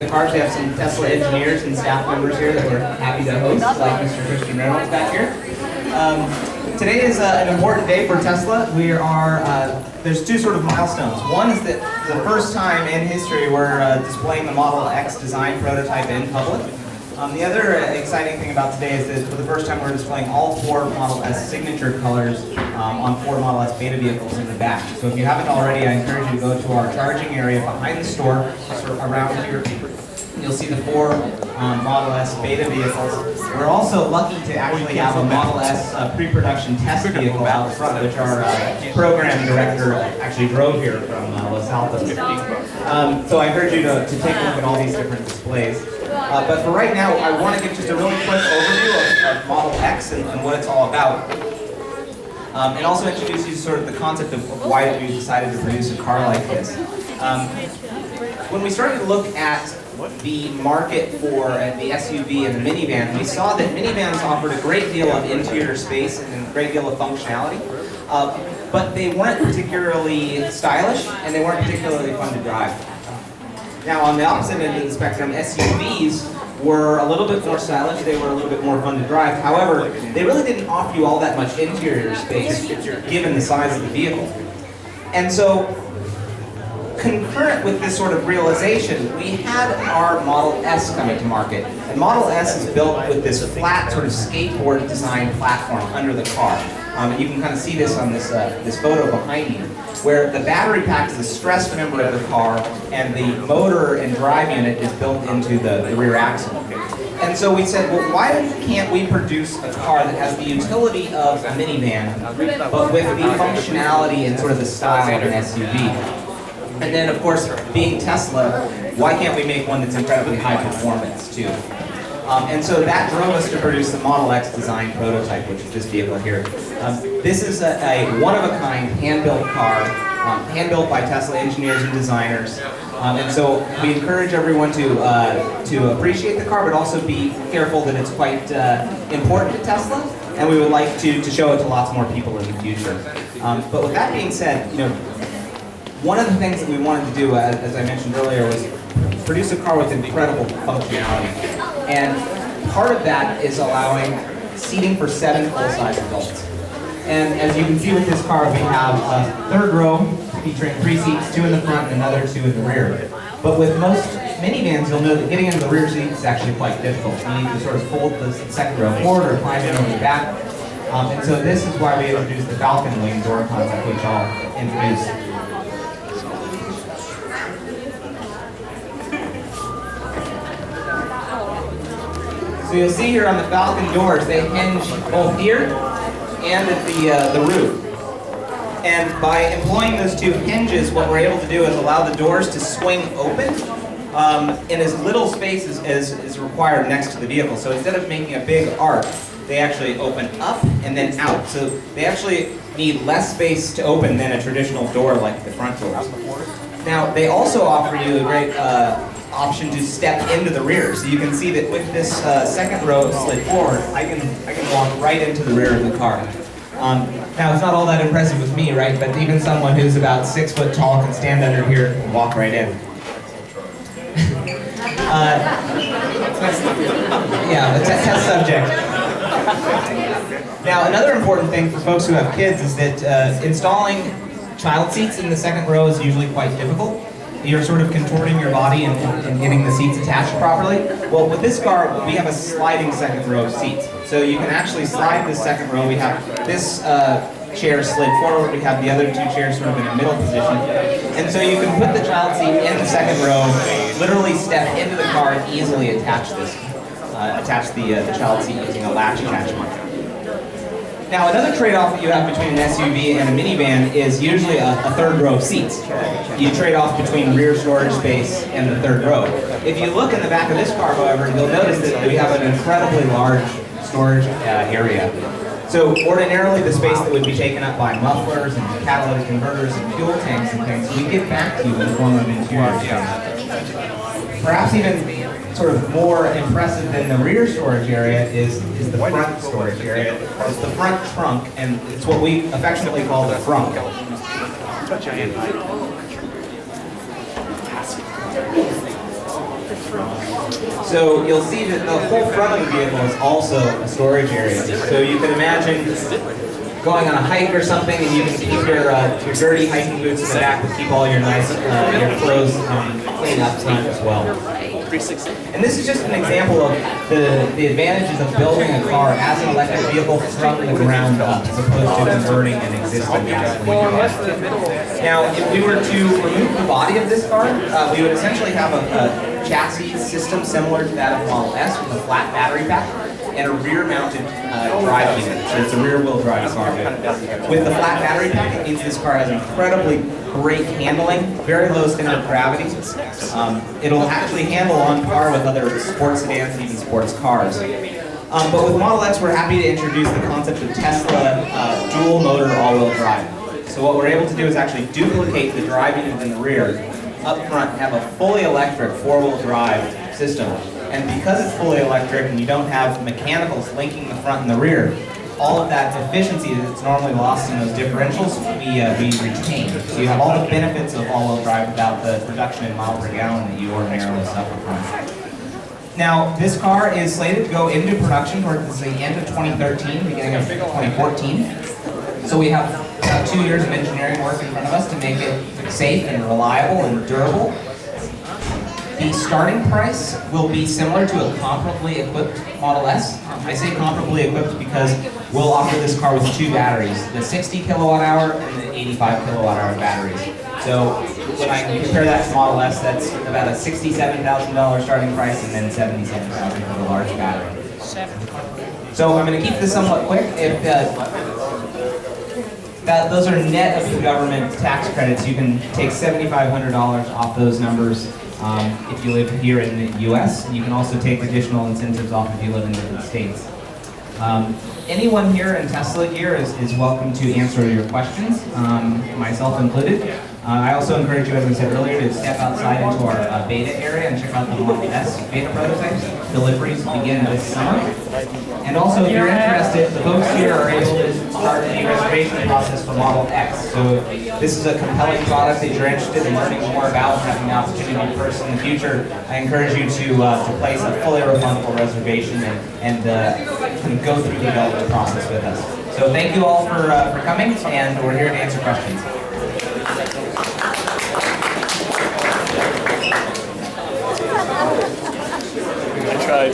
Cars. We have some Tesla engineers and staff members here that we're happy to host, like Mr. Christian Reynolds back here. Today is an important day for Tesla. There's two sort of milestones. One is that the first time in history we're displaying the Model X design prototype in public. The other exciting thing about today is that for the first time we're displaying all four Model S signature colors on four Model S beta vehicles in the back. So if you haven't already, I encourage you to go to our charging area behind the store, sort of around here. You'll see the four Model S beta vehicles. We're also lucky to actually have a Model S pre-production test vehicle out front, which our program director actually drove here from Los Altos. So I encourage you to take a look at all these different displays. But for right now, I want to give just a really quick overview of Model X and what it's all about. And also introduce you to sort of the concept of why we decided to produce a car like this. When we started to look at the market for the SUV and the minivan, we saw that minivans offered a great deal of interior space and a great deal of functionality, but they weren't particularly stylish and they weren't particularly fun to drive. Now, on the opposite end of the spectrum, SUVs were a little bit more stylish, they were a little bit more fun to drive. However, they really didn't offer you all that much interior space given the size of the vehicle. And so, concurrent with this sort of realization, we had our Model S coming to market. And Model S is built with this flat sort of skateboard design platform under the car. And you can kind of see this on this photo behind me, where the battery pack is the stress member of the car, and the motor and drive unit is built into the rear axle. And so we said, well, why can't we produce a car that has the utility of a minivan, but with the functionality and sort of the style of an SUV? And then, of course, being Tesla, why can't we make one that's incredibly high performance, too? And so that drove us to produce the Model X design prototype, which is this vehicle here. This is a one-of-a-kind hand-built car, hand-built by Tesla engineers and designers. And so we encourage everyone to appreciate the car, but also be careful that it's quite important to Tesla, and we would like to show it to lots more people in the future. But with that being said, one of the things that we wanted to do, as I mentioned earlier, was produce a car with incredible functionality. And part of that is allowing seating for 7 full-size adults. And as you can see with this car, we have a third row featuring 3 seats, 2 in the front and another 2 in the rear. But with most minivans, you'll know that getting into the rear seat is actually quite difficult. You need to sort of fold the second row forward or climb in over the back. And so this is why we introduced the Falcon Wing door concept, which I'll introduce. So you'll see here on the Falcon doors, they hinge both here and at the roof. And by employing those 2 hinges, what we're able to do is allow the doors to swing open in as little space as is required next to the vehicle. So instead of making a big arc, they actually open up and then out. So they actually need less space to open than a traditional door like the front doors. Now, they also offer you a great option to step into the rear. So you can see that with this second row slid forward, I can walk right into the rear of the car. Now it's not all that impressive with me, right? But even someone who's about 6 foot tall can stand under here and walk right in. Yeah, it's a test subject. Now another important thing for folks who have kids is that installing child seats in the second row is usually quite difficult. You're sort of contorting your body and getting the seats attached properly. Well, with this car, we have a sliding second row seat. So you can actually slide this second row. We have this chair slid forward. We have the other 2 chairs sort of in a middle position. And so you can put the child seat in the second row, literally step into the car and easily attach this, the child seat using a latch attachment. Now, another trade-off that you have between an SUV and a minivan is usually a third row of seats. You trade off between rear storage space and the third row. If you look in the back of this car, however, you'll notice that we have an incredibly large storage area. So ordinarily, the space that would be taken up by mufflers and catalytic converters and fuel tanks and things, we give back to you in the form of interior space. Perhaps even sort of more impressive than the rear storage area is the front storage area. It's the front trunk, and it's what we affectionately call the frunk. So you'll see that the whole front of the vehicle is also a storage area. So you can imagine going on a hike or something, and you can keep your dirty hiking boots in the back to keep all your nice your clothes clean up front as well. And this is just an example of the advantages of building a car as an electric vehicle from the ground up, as opposed to converting an existing gasoline car. Now, if we were to remove the body of this car, we would essentially have a chassis system similar to that of Model S with a flat battery pack and a rear-mounted drive unit. So it's a rear-wheel drive car. With the flat battery pack, it means this car has incredibly great handling, very low center of gravity. It'll actually handle on par with other sports sedans and even sports cars. But with Model X, we're happy to introduce the concept of Tesla dual motor all-wheel drive. So what we're able to do is actually duplicate the drive unit in the rear, up front, have a fully electric four-wheel drive system. And because it's fully electric and you don't have mechanicals linking the front and the rear, all of that efficiency that's normally lost in those differentials, we retain. So you have all the benefits of all-wheel drive without the reduction in mile per gallon that you ordinarily suffer from. Now, this car is slated to go into production towards the end of 2013, beginning of 2014. So we have about 2 years of engineering work in front of us to make it safe and reliable and durable. The starting price will be similar to a comparably equipped Model S. I say comparably equipped because we'll offer this car with 2 batteries, the 60 kilowatt hour and the 85 kilowatt hour batteries. So when I compare that to Model S, that's about a $67,000 starting price and then $77,000 for the large battery. So I'm going to keep this somewhat quick. If those are net of the government tax credits, you can take $7,500 off those numbers. If you live here in the U.S., you can also take additional incentives off if you live in different states. Anyone here in Tesla gear is welcome to answer your questions, myself included. I also encourage you, as I said earlier, to step outside into our beta area and check out the Model S beta prototypes. Deliveries begin this summer. And also, if you're interested, the folks here are able to start the reservation process for Model X. So if this is a compelling product that you're interested in learning more about and having the opportunity to purchase in the future, I encourage you to place a fully refundable reservation and kind of go through the development process with us. So thank you all for coming, and we're here to answer questions. I tried.